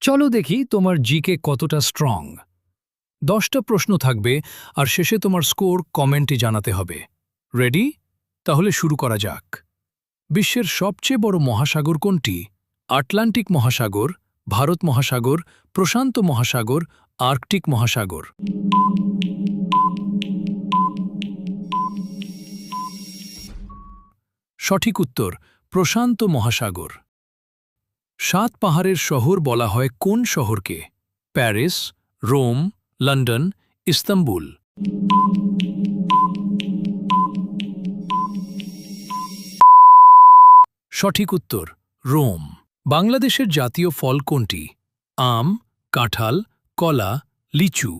চলো দেখি তোমার জিকে কতটা স্ট্রং। 10টা প্রশ্ন থাকবে আর শেষে তোমার স্কোর কমেন্টে জানাতে হবে। রেডি? তাহলে শুরু করা যাক। বিশ্বের সবচেয়ে বড় মহাসাগর কোনটি? আটলান্টিক মহাসাগর, ভারত মহাসাগর, প্রশান্ত মহাসাগর, আর্কটিক মহাসাগর। সঠিক উত্তর প্রশান্ত মহাসাগর। 7 পাহাড়ের শহর বলা হয় কোন শহরকে? Paris, Rome, London, Istanbul. সঠিক উত্তর রোম। বাংলাদেশের জাতীয় ফল কোনটি? আম, কাঁঠাল, কলা, লিচু।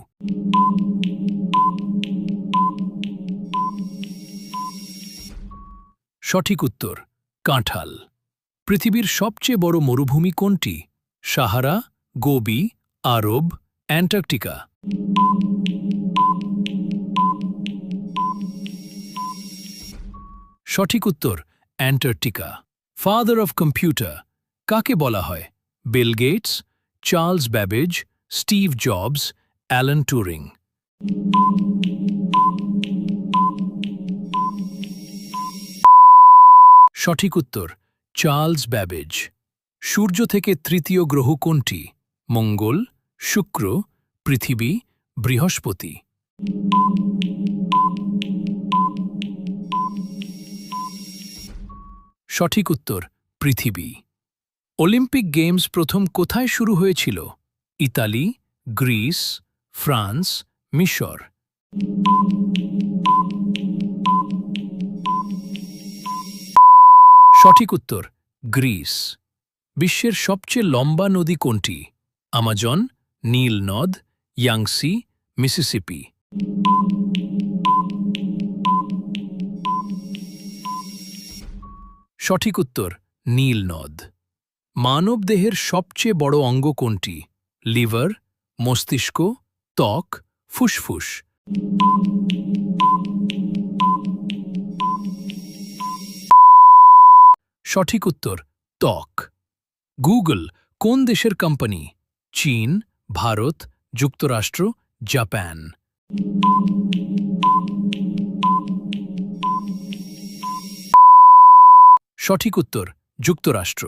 সঠিক উত্তর কাঁঠাল। পৃথিবীর সবচেয়ে বড় মরুভূমি কোনটি? Sahara, Gobi, Arab, Antarctica. সঠিক উত্তর অ্যান্টার্কটিকা। ফাদার অফ কম্পিউটার কাকে বলা হয়? Bill Gates, Charles Babbage, Steve Jobs, Alan Turing. সঠিক উত্তর চার্লস ব্যাবেজ। সূর্য থেকে তৃতীয় গ্রহ কোনটি? মঙ্গল, শুক্র, পৃথিবী, বৃহস্পতি। সঠিক উত্তর পৃথিবী। অলিম্পিক গেমস প্রথম কোথায় শুরু হয়েছিল? ইতালি, গ্রিস, ফ্রান্স, মিশর। সঠিক উত্তর গ্রিস। বিশ্বের সবচেয়ে লম্বা নদী কোনটি? আমাজন, নীল নদ, ইয়াংসি, মিসিসিপি। সঠিক উত্তর নীল নদ। মানবদেহের সবচেয়ে বড় অঙ্গ কোনটি? লিভার, মস্তিষ্ক, ত্বক, ফুসফুস। সঠিক উত্তর ত্বক। গুগল কোন দেশের কোম্পানি? চীন, ভারত, যুক্তরাষ্ট্র, জাপান। সঠিক উত্তর যুক্তরাষ্ট্র।